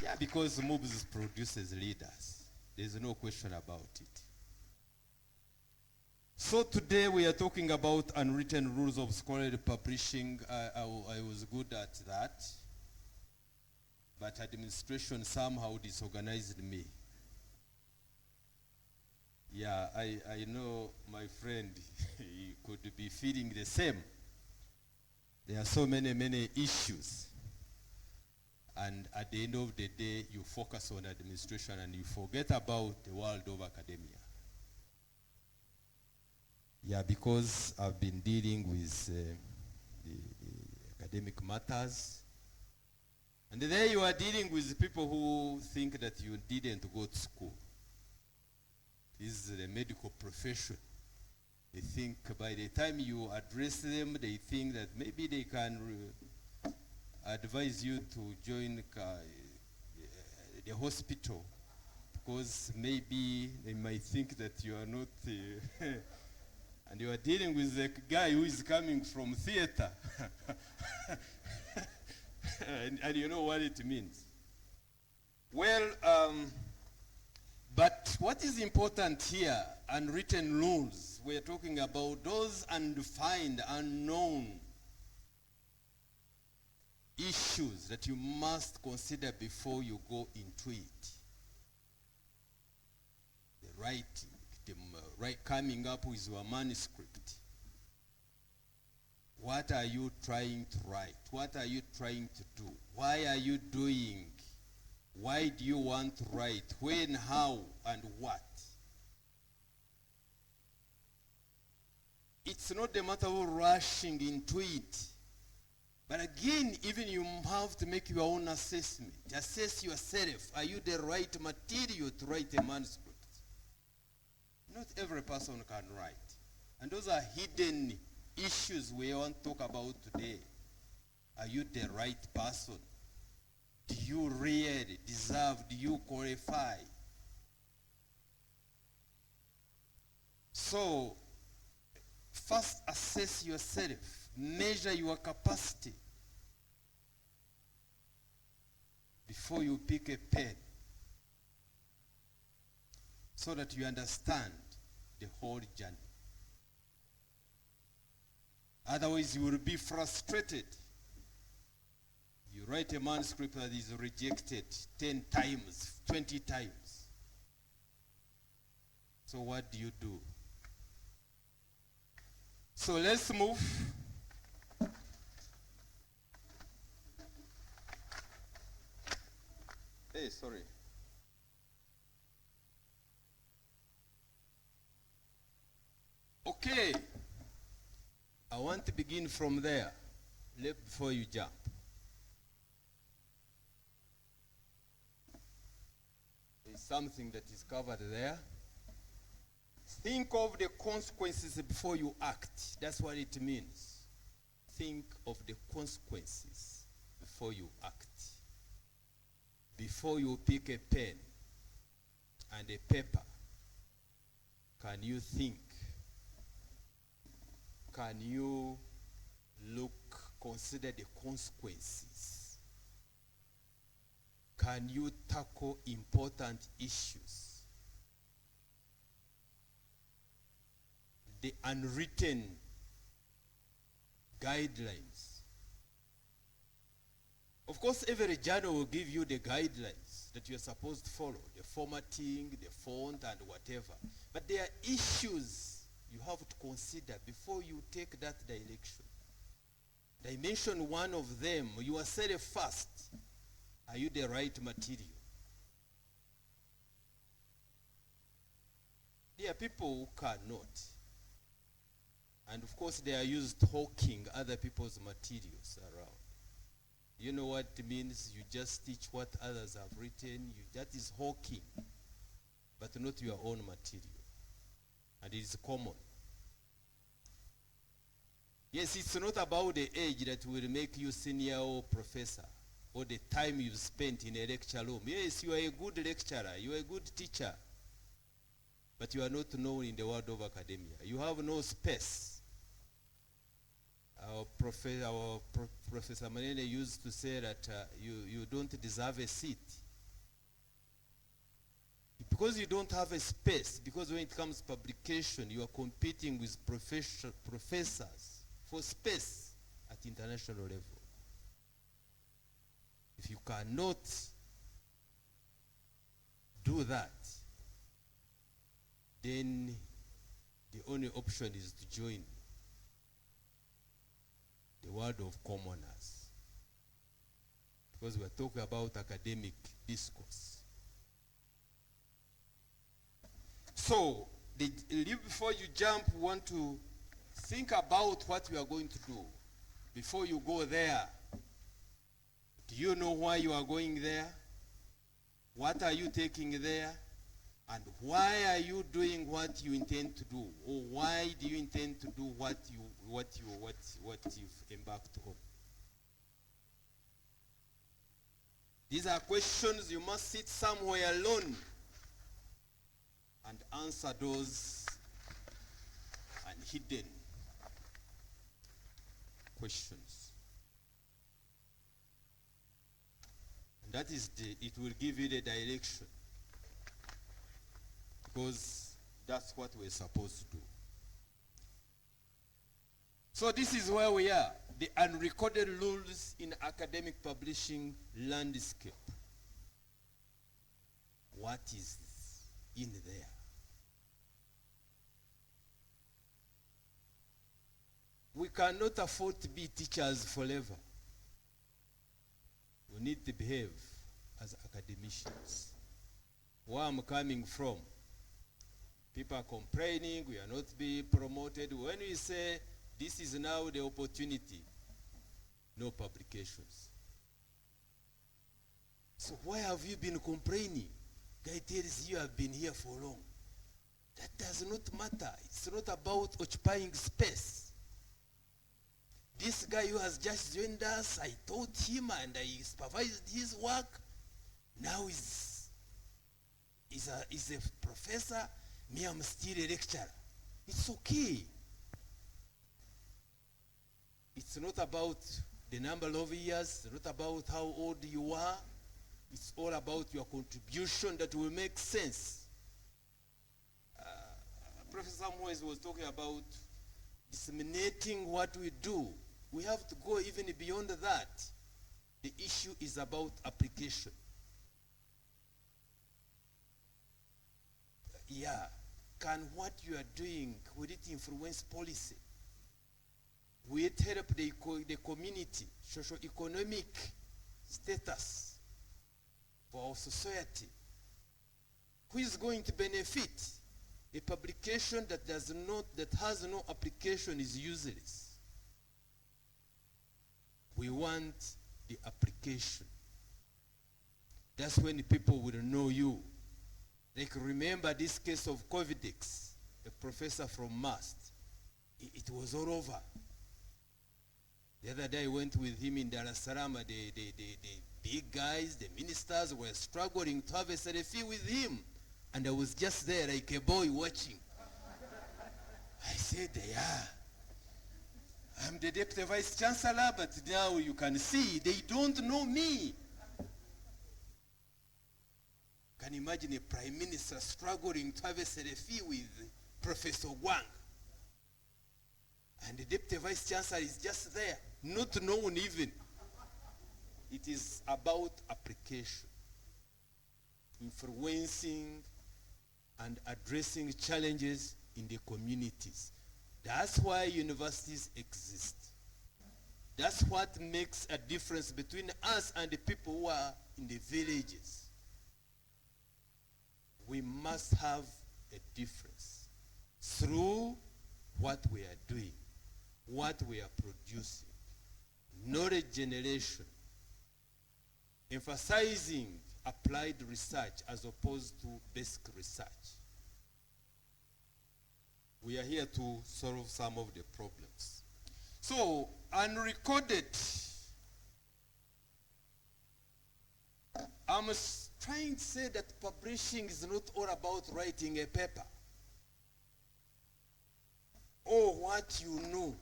Yeah, because moves produces leaders. There's no question about it. So today we are talking about unwritten rules of scholarly publishing. I was good at that, but administration somehow disorganized me. Yeah, I know my friend, he could be feeling the same. There are so many issues. And at the end of the day, you focus on administration and you forget about the world of academia. Yeah, because I've been dealing with the academic matters. And there you are dealing with people who think that you didn't go to school. This is the medical profession. They think by the time you address them, they think that maybe they can advise you to join the hospital, because maybe they might think that you are not and you are dealing with a guy who is coming from theater. and you know what it means. Well, but what is important here, unwritten rules, we're talking about those undefined, unknown issues that you must consider before you go into it. The writing, coming up with your manuscript. What are you trying to write? What are you trying to do? Why are you doing? Why do you want to write? When, how, and what? It's not a matter of rushing into it. But again, even you have to make your own assessment. Assess yourself. Are you the right material to write a manuscript? Not every person can write. And those are hidden issues we want to talk about today. Are you the right person? Do you really deserve? Do you qualify? So, first assess yourself. Measure your capacity before you pick a pen, so that you understand the whole journey. Otherwise, you will be frustrated. You write a manuscript that is rejected 10 times, 20 times. So what do you do? So let's move. Hey, sorry. Okay. I want to begin from there, before you jump. There's something that is covered there. Think of the consequences before you act. That's what it means. Think of the consequences before you act. Before you pick a pen and a paper, can you think? Can you consider the consequences? Can you tackle important issues? The unwritten guidelines. Of course, every journal will give you the guidelines that you're supposed to follow, the formatting, the font, and whatever. But there are issues you have to consider before you take that direction. I mentioned one of them, yourself first. Are you the right material? There are people who cannot. And of course they are used to hawking other people's materials around. You know what it means? You just teach what others have written. That is hawking, but not your own material. And it is common. Yes, it's not about the age that will make you senior or professor, or the time you've spent in a lecture room. Yes, you are a good lecturer, you are a good teacher, but you are not known in the world of academia. You have no space. Our Professor Manene used to say that you don't deserve a seat because you don't have a space, because when it comes to publication, you are competing with professors for space at international level. If you cannot do that, then the only option is to join the world of commoners. Because we are talking about academic discourse. So, before you jump, you want to think about what you are going to do. Before you go there, do you know why you are going there? What are you taking there? And why are you doing what you intend to do? Or why do you intend to do what you've embarked on? These are questions you must sit somewhere alone and answer those hidden questions. And that is it will give you the direction. Because that's what we're supposed to do. So this is where we are. The unrecorded rules in academic publishing landscape. What is in there? We cannot afford to be teachers forever. We need to behave as academicians. Where I'm coming from, people are complaining, we are not being promoted. When we say, this is now the opportunity, no publications. So why have you been complaining? Guy tells you have been here for long. That does not matter. It's not about occupying space. This guy who has just joined us, I taught him and I supervised his work. Now he's a professor. Me, I'm still a lecturer. It's okay. It's not about the number of years. It's not about how old you are. It's all about your contribution that will make sense. Professor Moyes was talking about disseminating what we do. We have to go even beyond that. The issue is about application. Yeah, can what you are doing, will it influence policy? Will it help the community, socio-economic status for our society? Who is going to benefit? A publication that has no application is useless. We want the application. That's when people will know you. Like, remember this case of Covidex, a professor from MAST. It was all over. The other day I went with him in Dar es Salaam. The big guys, the ministers were struggling to have a selfie with him. And I was just there like a boy watching. I said, yeah, I'm the deputy vice chancellor, but now you can see they don't know me. Can you imagine a prime minister struggling to have a selfie with Professor Wang? And the deputy vice chancellor is just there, not known even. It is about application, influencing and addressing challenges in the communities. That's why universities exist. That's what makes a difference between us and the people who are in the villages. We must have a difference through what we are doing, what we are producing, knowledge generation, emphasizing applied research as opposed to basic research. We are here to solve some of the problems. So, unrecorded. I'm trying to say that publishing is not all about writing a paper or what you know,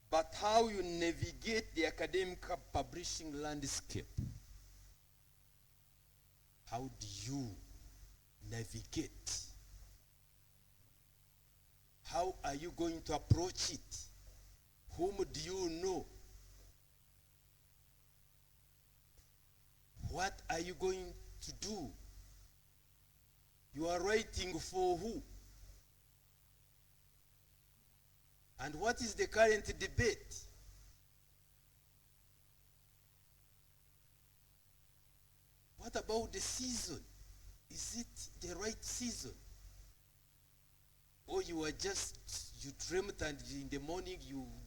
but how you navigate the academic publishing landscape. How do you navigate? How are you going to approach it? Whom do you know? What are you going to do? You are writing for who? And what is the current debate? What about the season? Is it the right season? Or you dreamt and in the morning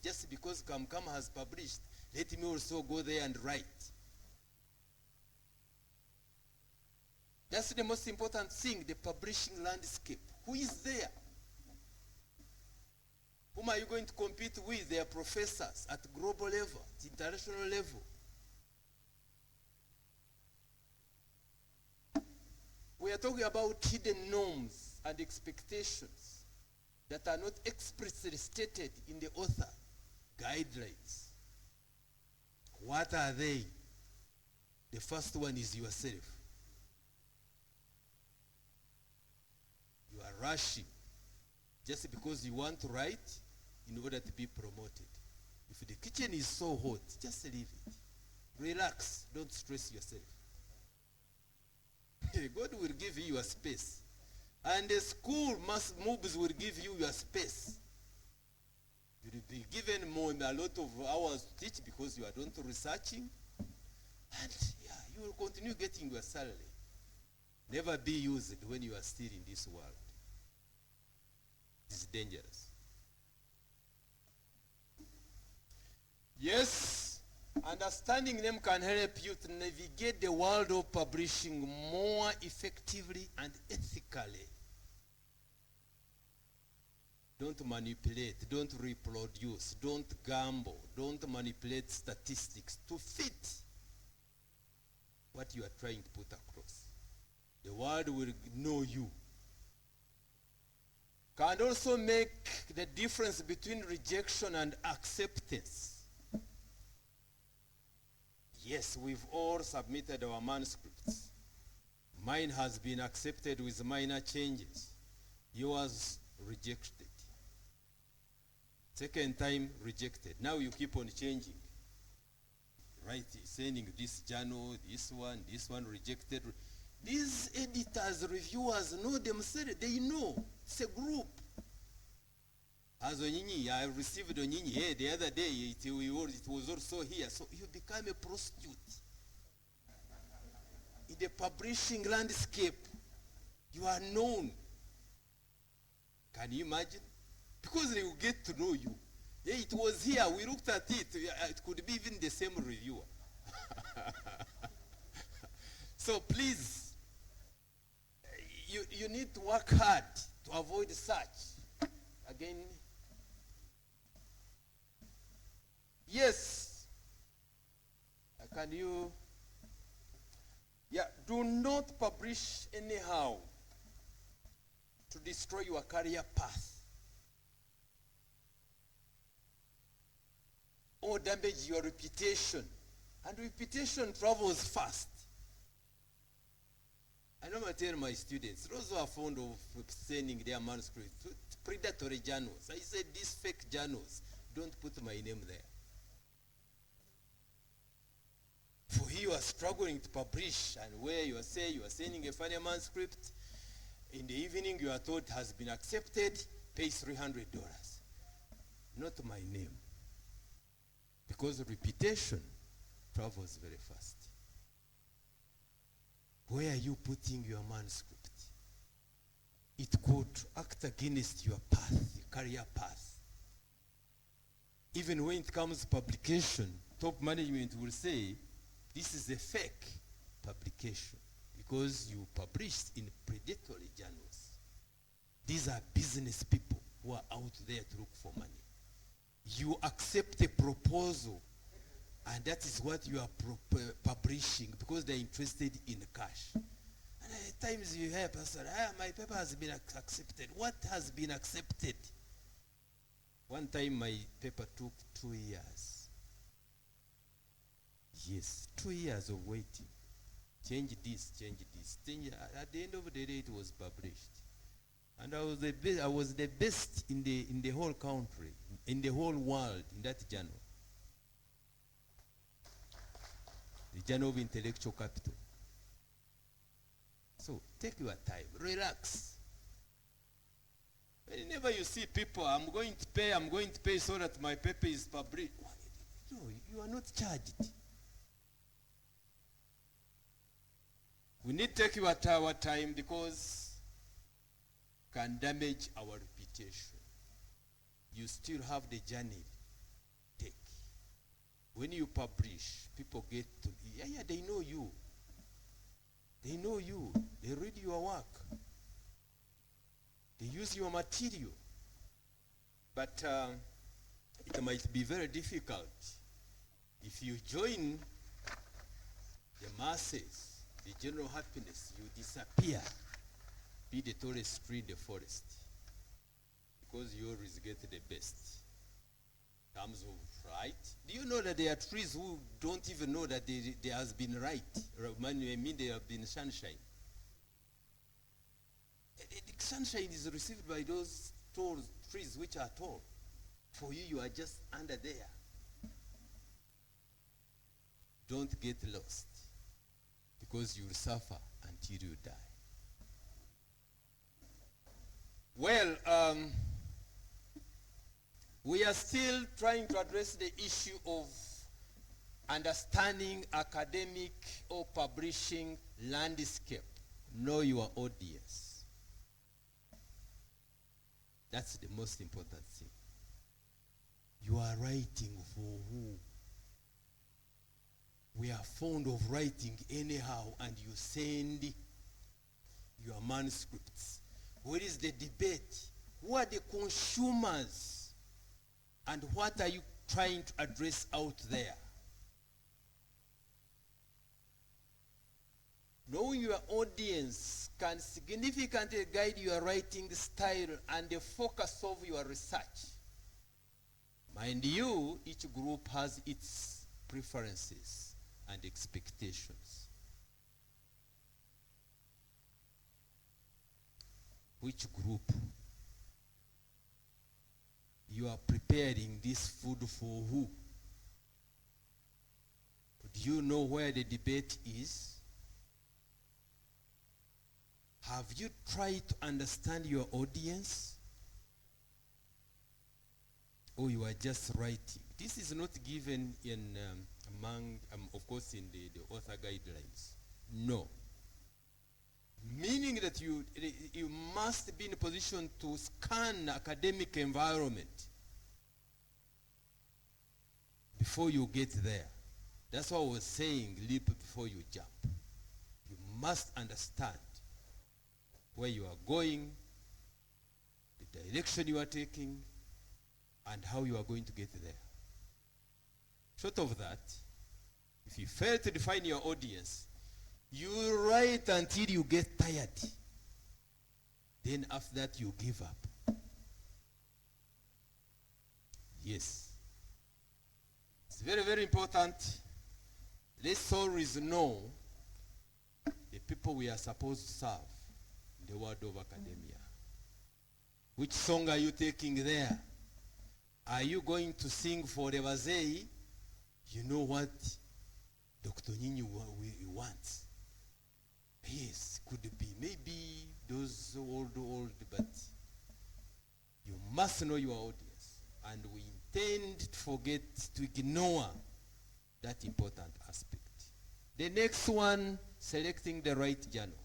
just because Come has published, let me also go there and write. That's the most important thing, the publishing landscape. Who is there? Whom are you going to compete with? They are professors at global level, at international level. We are talking about hidden norms and expectations that are not explicitly stated in the author guidelines. What are they? The first one is yourself. You are rushing just because you want to write in order to be promoted. If the kitchen is so hot, just leave it. Relax, don't stress yourself. God will give you your space. And the school moves will give you your space. You will be given a lot of hours to teach because you are not researching. And you will continue getting your salary. Never be used when you are still in this world. It's dangerous. Yes, understanding them can help you to navigate the world of publishing more effectively and ethically. Don't manipulate, don't reproduce, don't gamble, don't manipulate statistics to fit what you are trying to put across. The world will know you. Can also make the difference between rejection and acceptance. Yes, we've all submitted our manuscripts. Mine has been accepted with minor changes. Yours rejected. Second time rejected. Now you keep on changing. Right, sending this journal, this one rejected. These editors, reviewers know themselves. They know. It's a group. As Onyinyi, I received Onyinyi the other day. It was also here. So you become a prostitute. In the publishing landscape, you are known. Can you imagine? Because they will get to know you. It was here. We looked at it. It could be even the same reviewer. So please, you need to work hard to avoid such. Again, yes. Can you? Yeah, do not publish anyhow to destroy your career path or damage your reputation. And reputation travels fast. I normally tell my students, those who are fond of sending their manuscripts to predatory journals, I said these fake journals, don't put my name there. For you are struggling to publish, and where you are saying you are sending a final manuscript, in the evening you are told it has been accepted, pay $300. Not my name. Because reputation travels very fast. Where are you putting your manuscript? It could act against your path, your career path. Even when it comes to publication, top management will say, this is a fake publication because you published in predatory journals. These are business people who are out there to look for money. You accept a proposal, and that is what you are publishing because they're interested in cash. And at times you hear a person, my paper has been accepted. What has been accepted? One time my paper took 2 years. Yes, 2 years of waiting. change this, change this. At the end of the day, it was published. And I was the best in the whole country, in the whole world, in that journal. The Journal of Intellectual Capital. So take your time, relax. Whenever you see people, I'm going to pay so that my paper is published. No, you are not charged. We need to take our time because it can damage our reputation. You still have the journey. Take. When you publish, people get to, they know you. They know you. They read your work. They use your material. But it might be very difficult if you join the masses, the general happiness, you disappear. Be the tallest tree in the forest. Because you always get the best. Terms of right. Do you know that there are trees who don't even know that there has been right? I mean, there have been sunshine. The sunshine is received by those tall trees which are tall. For you, you are just under there. Don't get lost, because you will suffer until you die. Well, we are still trying to address the issue of understanding academic or publishing landscape. Know your audience. That's the most important thing. You are writing for who? We are fond of writing anyhow, and you send your manuscripts. Where is the debate? Who are the consumers? And what are you trying to address out there? Knowing your audience can significantly guide your writing style and the focus of your research. Mind you, each group has its preferences and expectations. Which group? You are preparing this food for who? Do you know where the debate is? Have you tried to understand your audience? Or you are just writing? This is not given in of course, in the author guidelines. No. Meaning that you must be in a position to scan academic environment before you get there. That's what I was saying, leap before you jump. You must understand where you are going, the direction you are taking, and how you are going to get there. Short of that, if you fail to define your audience, you write until you get tired. Then after that, you give up. Yes. It's very, very important. Let's always know the people we are supposed to serve in the world of academia. Which song are you taking there? Are you going to sing for the Wazee? You know what Dr. Nyinyi wants. Yes, could be. Maybe those old, but you must know your audience. And we intend to forget to ignore that important aspect. The next one, selecting the right journal.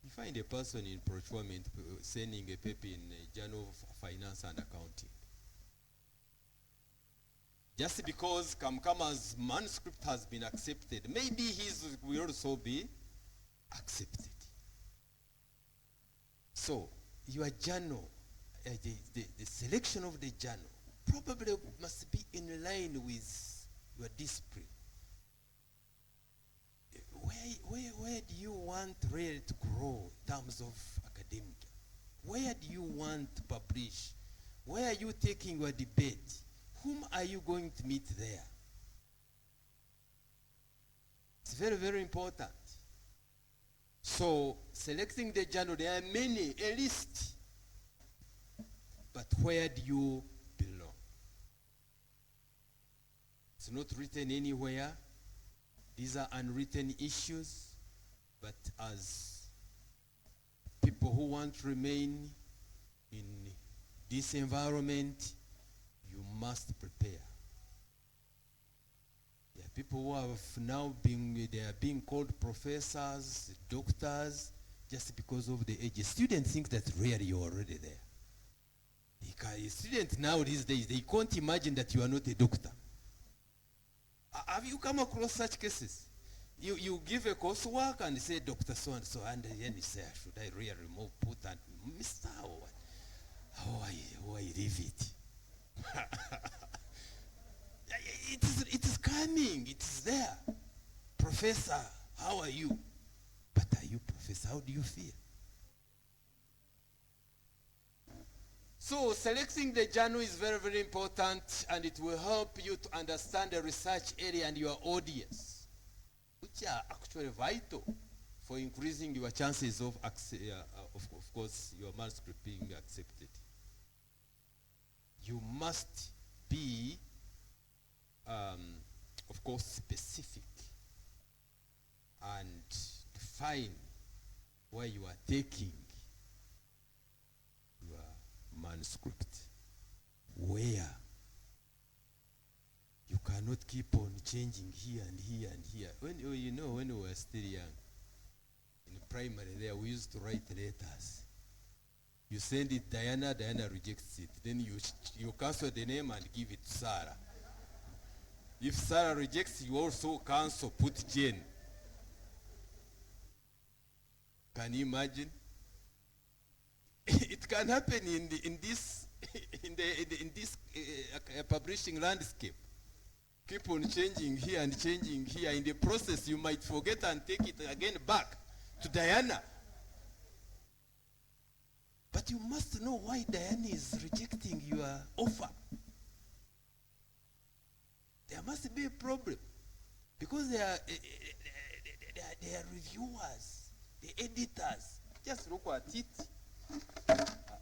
You find a person in procurement sending a paper in a journal of finance and accounting. Just because Kamkama's manuscript has been accepted, maybe his will also be accepted. So, your journal, the selection of the journal, probably must be in line with your discipline. Where do you want really to grow in terms of academia? Where do you want to publish? Where are you taking your debate? Whom are you going to meet there? It's very, very important. So selecting the journal, there are many, a list. But where do you belong? It's not written anywhere. These are unwritten issues. But as people who want to remain in this environment, you must prepare. There are people who have now they are being called professors, doctors, just because of the age. Students think that really you're already there. Students now these days, they can't imagine that you are not a doctor. Have you come across such cases? You give a coursework and say Dr. So and so, and then you say, should I really remove, put and Mr. How I leave it? It is coming, it is there. Professor, how are you? But are you professor? How do you feel? So selecting the journal is very, very important, and it will help you to understand the research area and your audience, which are actually vital for increasing your chances of course, your manuscript being accepted. You must be, of course, specific and define where you are taking your manuscript. Where you cannot keep on changing here and here and here. When we were still young, in primary there, we used to write letters. You send it Diana, Diana rejects it. Then you cancel the name and give it to Sarah. If Sarah rejects, you also cancel, put Jane. Can you imagine? It can happen in this publishing landscape. Keep on changing here and changing here. In the process, you might forget and take it again back to Diana. But you must know why Diana is rejecting your offer. There must be a problem. Because they are reviewers, the editors. Just look at it.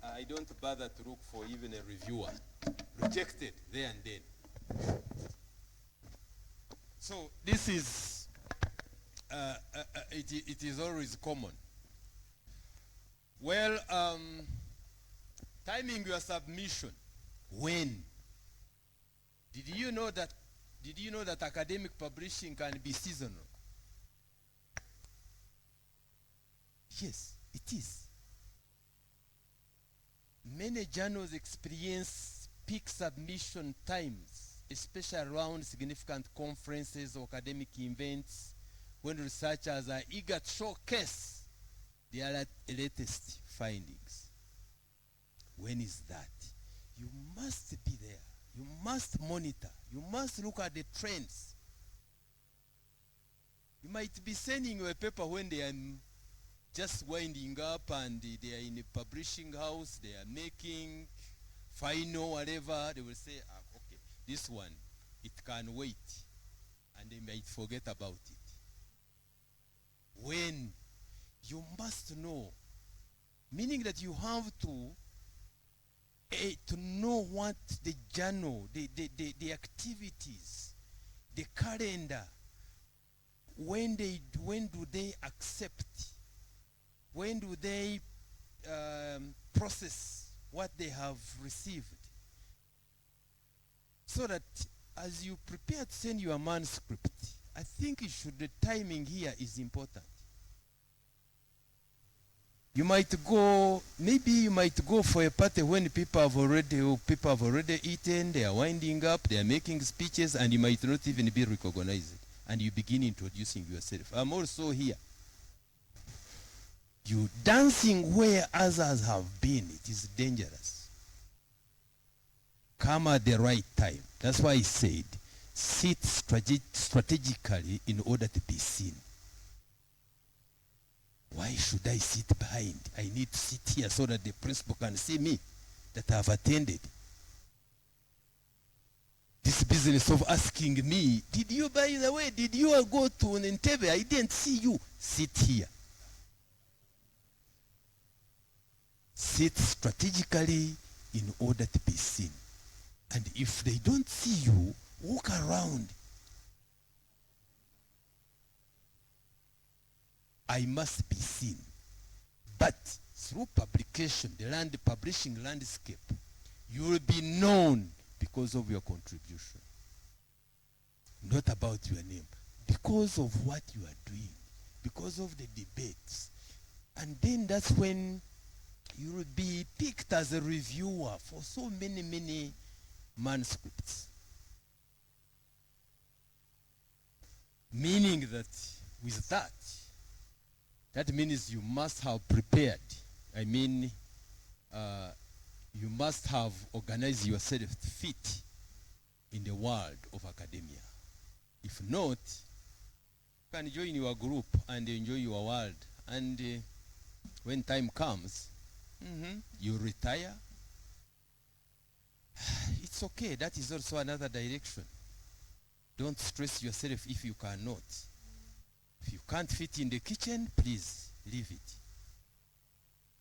I don't bother to look for even a reviewer. Rejected there and then. So this is, it is always common. Well, timing your submission. When? Did you know that academic publishing can be seasonal? Yes, it is. Many journals experience peak submission times, especially around significant conferences or academic events, when researchers are eager to showcase their latest findings. When is that? You must be there. You must monitor. You must look at the trends. You might be sending you a paper when they are just winding up and they are in a publishing house, they are making final whatever. They will say, okay, this one, it can wait. And they might forget about it. When? You must know. Meaning that you have to know what the journal, the activities, the calendar, when do they accept, when do they process what they have received, so that as you prepare to send your manuscript, I think the timing here is important. Maybe you might go for a party when people have already eaten, they are winding up, they are making speeches, and you might not even be recognized. And you begin introducing yourself. I'm also here. You dancing where others have been, it is dangerous. Come at the right time. That's why I said, sit strategically in order to be seen. Why should I sit behind? I need to sit here so that the principal can see me, that I have attended. This business of asking me, did you, by the way, did you go to Entebbe? I didn't see you. Sit here. Sit strategically in order to be seen. And if they don't see you, walk around. I must be seen. But through publication, the publishing landscape, you will be known because of your contribution. Not about your name. Because of what you are doing. Because of the debates. And then that's when you will be picked as a reviewer for so many, many manuscripts. Meaning that with that, that means you must have prepared. I mean, you must have organized yourself to fit in the world of academia. If not, you can join your group and enjoy your world. And when time comes, you retire. It's okay. That is also another direction. Don't stress yourself if you cannot. If you can't fit in the kitchen, please leave it.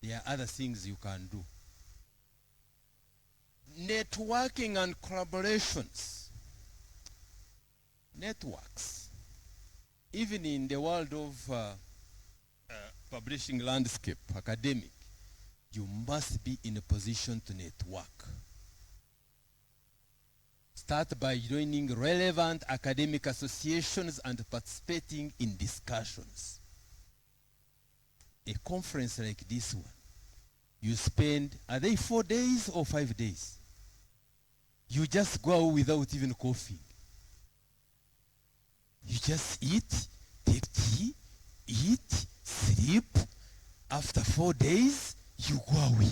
There are other things you can do. Networking and collaborations. Networks. Even in the world of publishing landscape, academic, you must be in a position to network. Start by joining relevant academic associations and participating in discussions. A conference like this one, you spend, are they 4 days or 5 days? You just go without even coughing. You just eat, take tea, eat, sleep. After 4 days, you go away.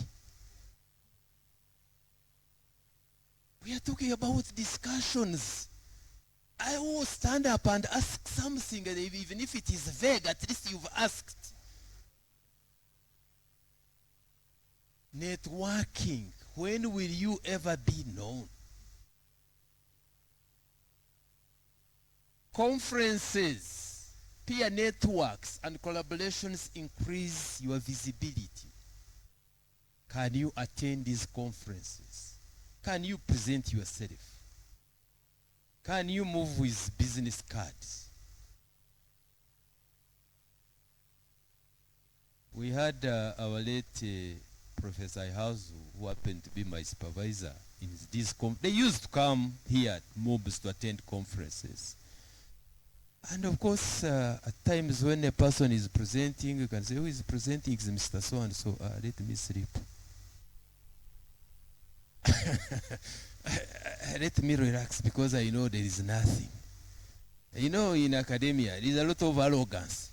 We are talking about discussions. I will stand up and ask something, and even if it is vague, at least you've asked. Networking. When will you ever be known? Conferences, peer networks, and collaborations increase your visibility. Can you attend these conferences? Can you present yourself? Can you move with business cards? We had our late Professor Ihazu, who happened to be my supervisor in this they used to come here at MOBS to attend conferences. And of course, at times when a person is presenting, you can say, who is presenting? It's Mr. So-and-so. Let me sleep. Let me relax because I know there is nothing. You know, in academia, there is a lot of arrogance.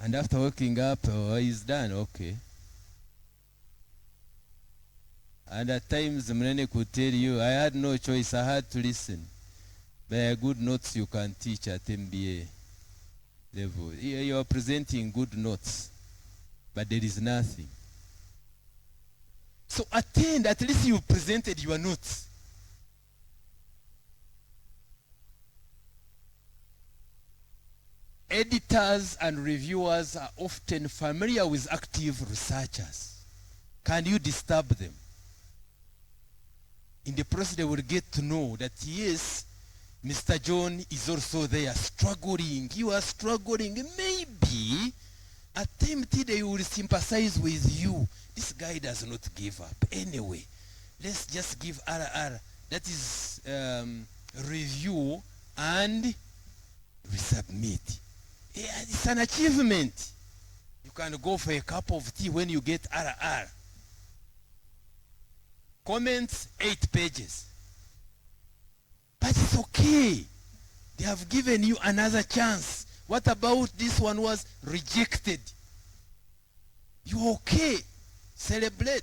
And after waking up, he's done, okay. And at times, Mnene could tell you, I had no choice, I had to listen. There are good notes you can teach at MBA level. You are presenting good notes, but there is nothing. So attend, at least you presented your notes. Editors and reviewers are often familiar with active researchers. Can you disturb them? In the process, they will get to know that, yes, Mr. John is also there, struggling. You are struggling. Maybe, attempted, they will sympathize with you. This guy does not give up. Anyway, let's just give RR. That is review and resubmit. Yeah, it's an achievement. You can go for a cup of tea when you get RR. Comments, 8 pages. But it's okay. They have given you another chance. What about this one was rejected? You're okay. Celebrate.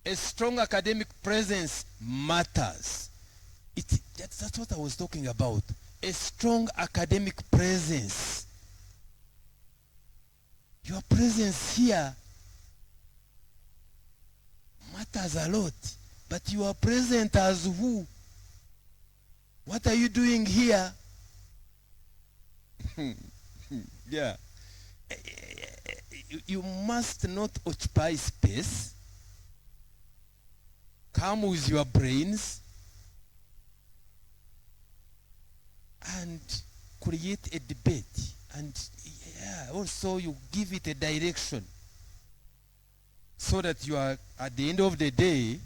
A strong academic presence matters. That's what I was talking about. A strong academic presence. Your presence here matters a lot. But you are present as who? What are you doing here? Yeah. You must not occupy space. Come with your brains and create a debate. And also you give it a direction so that you are, at the end of the day,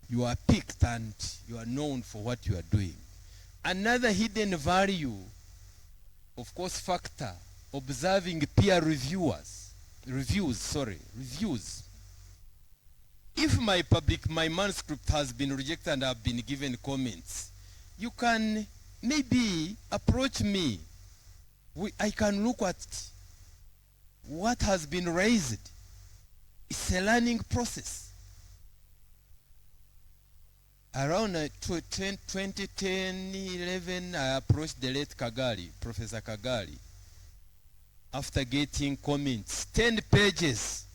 you are picked and you are known for what you are doing. Another hidden value, of course, factor, observing peer reviews. If my manuscript has been rejected and I've been given comments, you can maybe approach me. I can look at what has been raised. It's a learning process. Around 2010, 11, I approached the late Kagari, Professor Kagari, after getting comments, 10 pages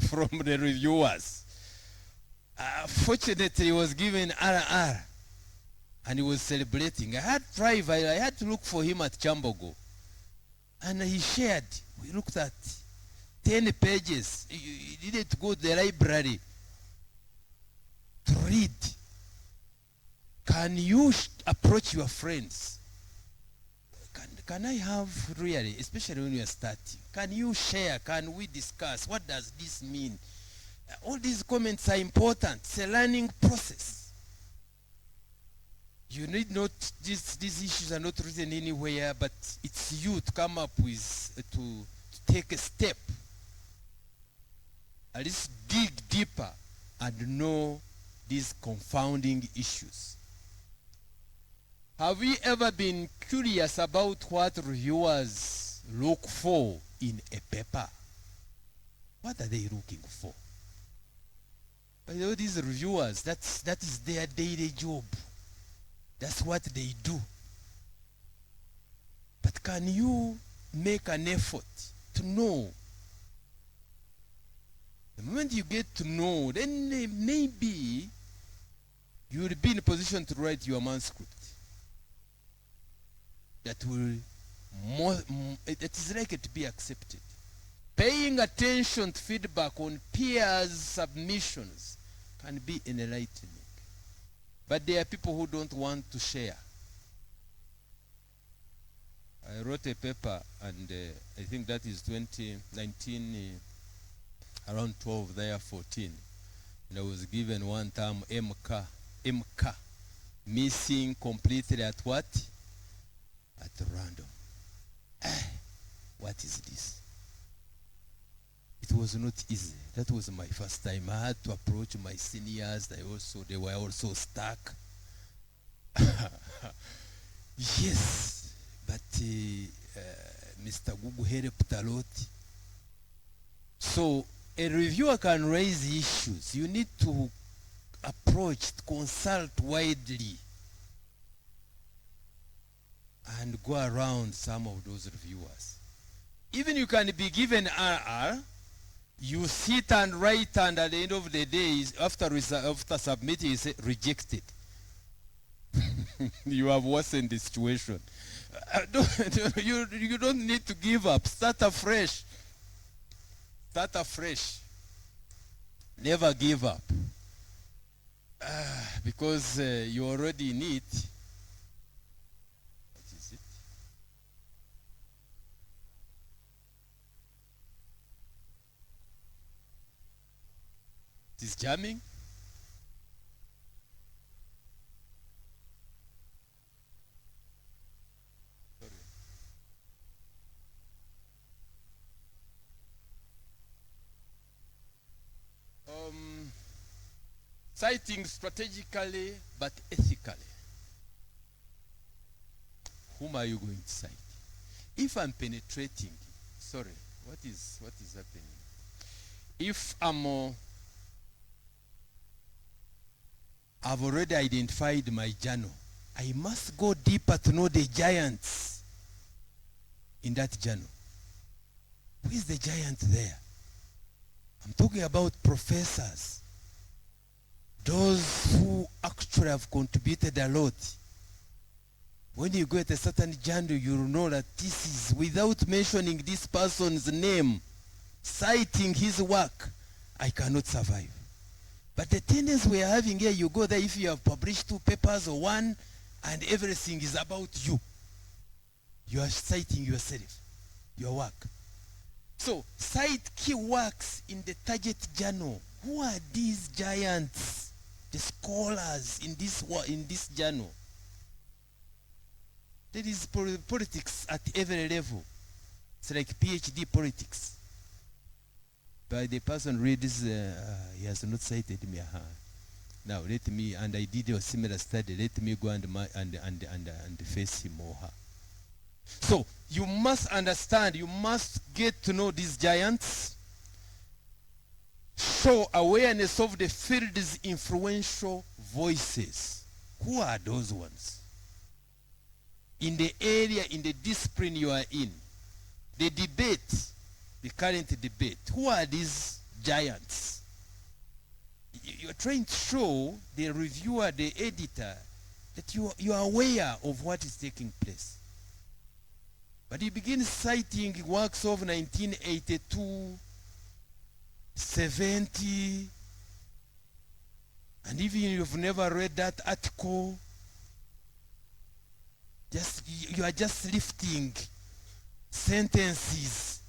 from the reviewers. Fortunately, he was given RR, and he was celebrating. I had to look for him at Chambogo. And he shared, we looked at 10 pages. You needed to go to the library to read. Can you approach your friends? Can I have really, especially when you are starting, can you share? Can we discuss? What does this mean? All these comments are important. It's a learning process. You need not, these issues are not written anywhere, but it's you to come up with, to take a step. At least dig deeper and know these confounding issues. Have you ever been curious about what reviewers look for in a paper? What are they looking for? By the way, these reviewers, that is their daily job. That's what they do. But can you make an effort to know? The moment you get to know, then maybe you will be in a position to write your manuscript that will it is likely to be accepted. Paying attention to feedback on peers' submissions can be enlightening. But there are people who don't want to share. I wrote a paper, and I think that is 2019, around 12 there, 14. And I was given one term, MK, missing completely at what? At random. What is this? It was not easy. That was my first time. I had to approach my seniors. They were also stuck. Yes, but Mr. Google helped a lot. So a reviewer can raise issues. You need to approach, consult widely, and go around some of those reviewers. Even you can be given RR, you sit and write, and at the end of the day, after submitting, you say rejected. You have worsened the situation. You don't need to give up. Start afresh. Start afresh. Never give up. Because you already need. What is it? It is jamming. Citing strategically but ethically. Whom are you going to cite? If I'm penetrating, sorry, what is happening? If I've already identified my journal, I must go deeper to know the giants in that journal. Who is the giant there? I'm talking about professors. those who actually have contributed a lot. When you go at a certain journal, you'll know that this is, without mentioning this person's name, citing his work, I cannot survive. But the tendency we are having here, you go there, if you have published 2 papers or 1, and everything is about you. You are citing yourself, your work. So, cite key works in the target journal. Who are these giants, the scholars in this journal? There is politics at every level. It's like PhD politics. But the person reads, he has not cited me. Now let me, and I did a similar study, let me go and face him or her. So you must understand, you must get to know these giants. Show awareness of the field's influential voices. Who are those ones? In the area, in the discipline you are in. The debate, the current debate. Who are these giants? You're trying to show the reviewer, the editor, that you are aware of what is taking place. But you begin citing works of 1982, 70, and even if you've never read that article, you are just lifting sentences.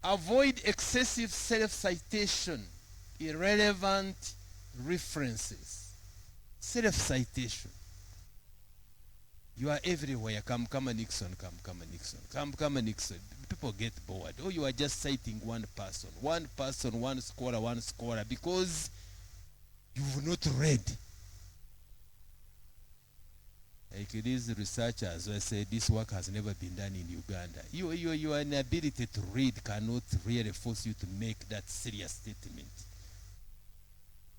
Avoid excessive self-citation, irrelevant references. Self-citation. You are everywhere. Come, Nixon, come, Nixon. Come, Nixon. People get bored. Oh, you are just citing one person, one scholar, because you've not read. Like these researchers who say this work has never been done in Uganda. Your inability to read cannot really force you to make that serious statement.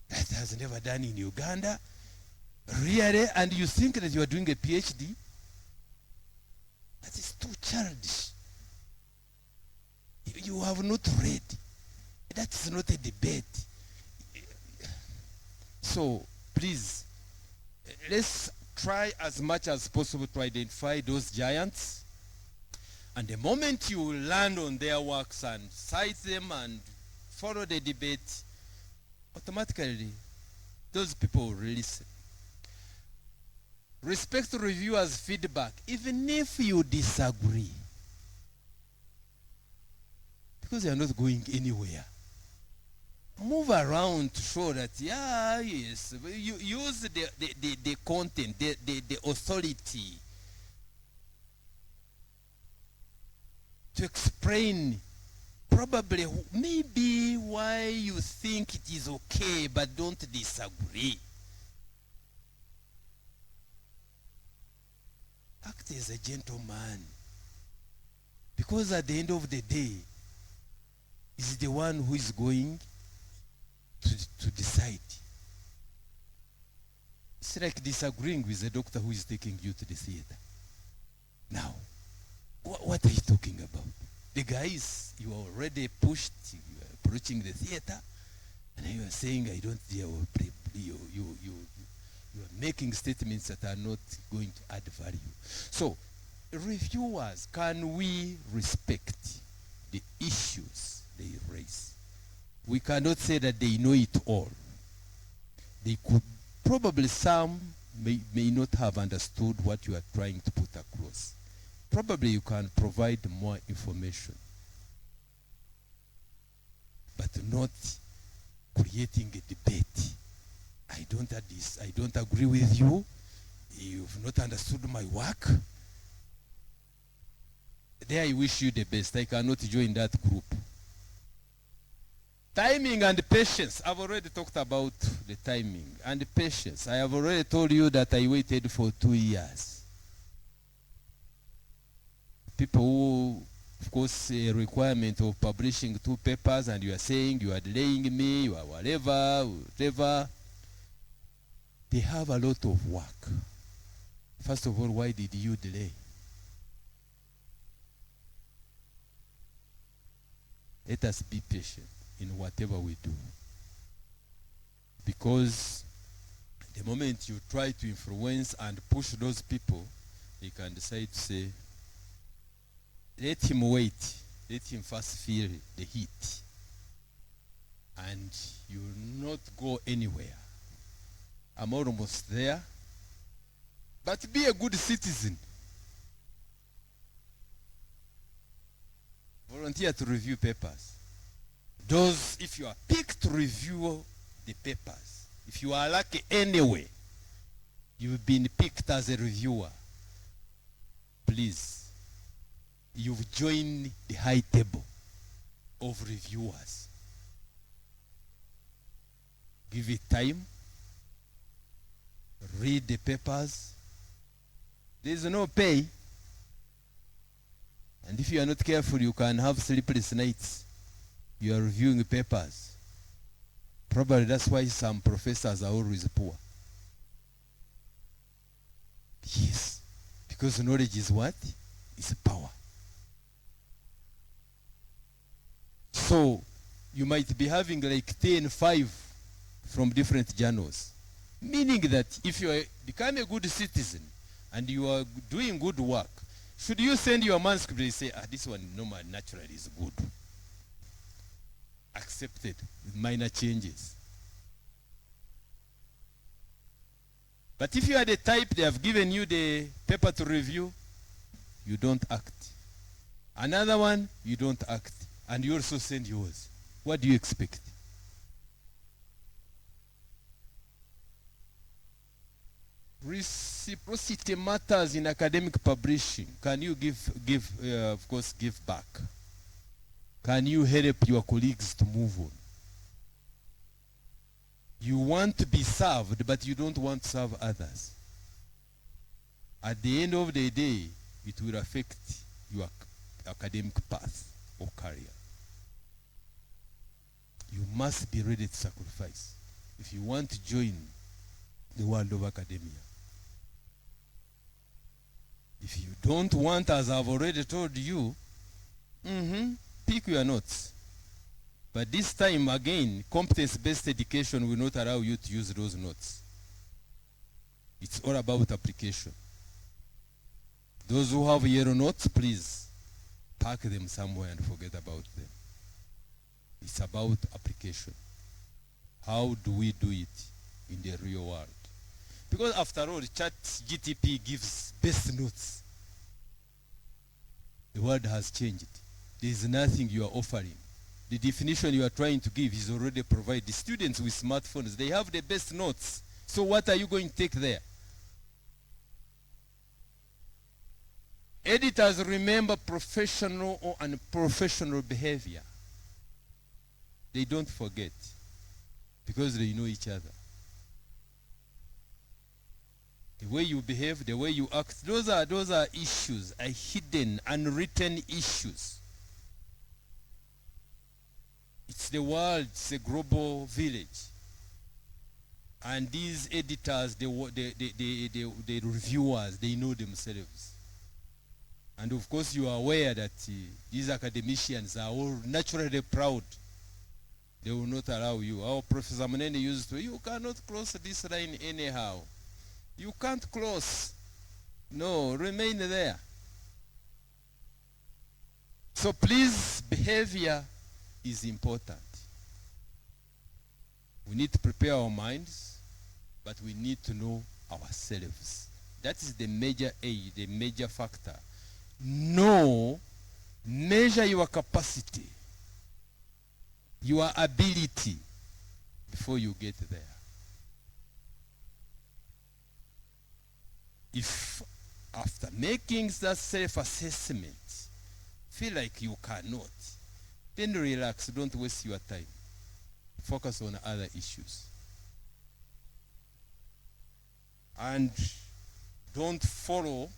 That has never done in Uganda. Really? And you think that you are doing a PhD? That is too childish. You have not read. That is not a debate. So, please, let's try as much as possible to identify those giants. And the moment you land on their works and cite them and follow the debate, automatically those people will listen. Respect reviewers' feedback, even if you disagree. Because you are not going anywhere. Move around to show that, yes, you use the content, the authority to explain probably maybe why you think it is okay, but don't disagree. Act as a gentleman. Because at the end of the day, is the one who is going to decide. It's like disagreeing with the doctor who is taking you to the theater. Now, what are you talking about? The guys, you are already pushed, you are approaching the theater, and you are saying, I don't dare, you are making statements that are not going to add value. So, reviewers, can we respect the issues they raise? We cannot say that they know it all. They could, probably some may not have understood what you are trying to put across. Probably you can provide more information, but not creating a debate. I don't agree with you. You've not understood my work. There I wish you the best. I cannot join that group. Timing and patience. I've already talked about the timing and the patience. I have already told you that I waited for 2 years. People who, of course, a requirement of publishing 2 papers, and you are saying you are delaying me, you are whatever. They have a lot of work. First of all, why did you delay? Let us be patient in whatever we do. Because the moment you try to influence and push those people, they can decide to say, let him wait. Let him first feel the heat. And you will not go anywhere. I'm almost there. But be a good citizen. Volunteer to review papers. Those, if you are picked to review the papers, if you are lucky anyway, you've been picked as a reviewer, please, you've joined the high table of reviewers. Give it time. Read the papers. There is no pay. And if you are not careful, you can have sleepless nights. You are reviewing papers. Probably that's why some professors are always poor. Yes. Because knowledge is what? It's power. So, you might be having like 10, 5 from different journals. Meaning that if you become a good citizen and you are doing good work, should you send your manuscript and say, this one normal, naturally is good. Accepted with minor changes. But if you are the type they have given you the paper to review, you don't act. Another one, you don't act. And you also send yours. What do you expect? Reciprocity matters in academic publishing. Can you of course, give back? Can you help your colleagues to move on? You want to be served, but you don't want to serve others. At the end of the day, it will affect your academic path or career. You must be ready to sacrifice if you want to join the world of academia. If you don't want, as I've already told you, pick your notes. But this time, again, competence-based education will not allow you to use those notes. It's all about application. Those who have yellow notes, please pack them somewhere and forget about them. It's about application. How do we do it in the real world? Because after all, ChatGPT gives best notes. The world has changed. There is nothing you are offering. The definition you are trying to give is already provided. The students with smartphones, they have the best notes. So what are you going to take there? Editors remember professional or unprofessional behavior. They don't forget because they know each other. The way you behave, the way you act, those are issues, are hidden, unwritten issues. It's the world, it's a global village. And these editors, the reviewers, they know themselves. And of course you are aware that these academicians are all naturally proud. They will not allow you. Our Professor Munene used to, you cannot cross this line anyhow. You can't cross. No, remain there. So please, behavior is important. We need to prepare our minds, but we need to know ourselves. That is the major aid, the major factor. Know, measure your capacity, your ability before you get there. If after making that self-assessment, feel like you cannot, then relax, don't waste your time. Focus on other issues. And don't follow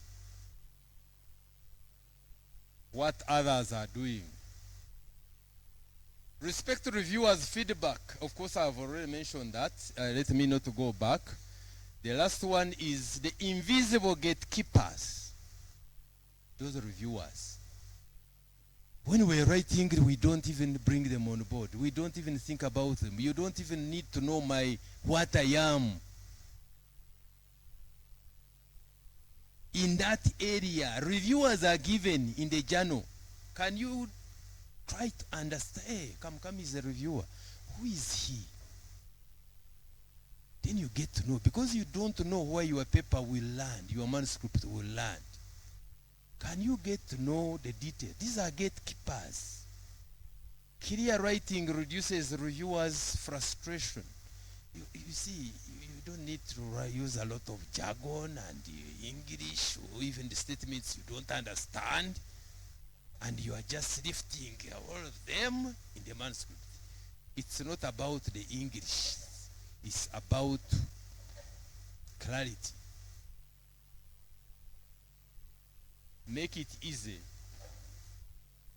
what others are doing. Respect reviewers' feedback. Of course, I've already mentioned that. Let me not go back. The last one is the invisible gatekeepers. Those reviewers. When we're writing, we don't even bring them on board. We don't even think about them. You don't even need to know what I am. In that area, reviewers are given in the journal. Can you try to understand? Hey, come is a reviewer. Who is he? Then you get to know. Because you don't know where your paper will land, your manuscript will land. Can you get to know the detail? These are gatekeepers. Clear writing reduces reviewers' frustration. You see, you don't need to use a lot of jargon and English or even the statements you don't understand. And you are just lifting all of them in the manuscript. It's not about the English. It's about clarity. Make it easy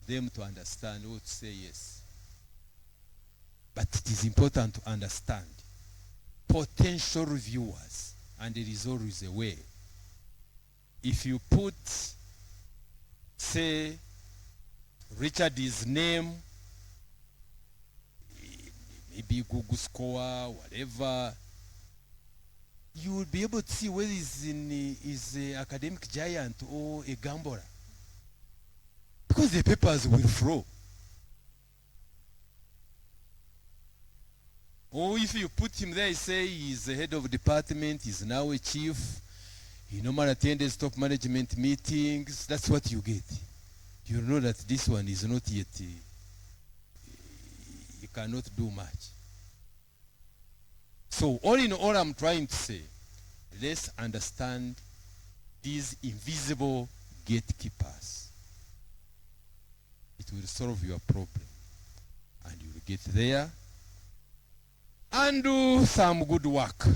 them to understand or to say yes. But it is important to understand potential reviewers, and there is always a way. If you put, say, Richard's name, maybe Google score, whatever, you will be able to see whether he's an academic giant or a gambler. Because the papers will flow. Or if you put him there, say he's the head of department, he's now a chief, he normally attends top management meetings, that's what you get. You know that this one is not yet, he cannot do much. So all in all, I'm trying to say, let's understand these invisible gatekeepers. It will solve your problem. And you will get there and do some good work.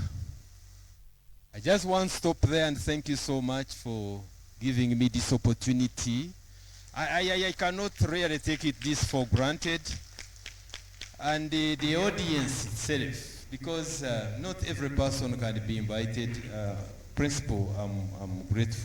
I just want to stop there and thank you so much for giving me this opportunity. I cannot really take this for granted. And the audience itself, because not every person can be invited. Principal, I'm grateful.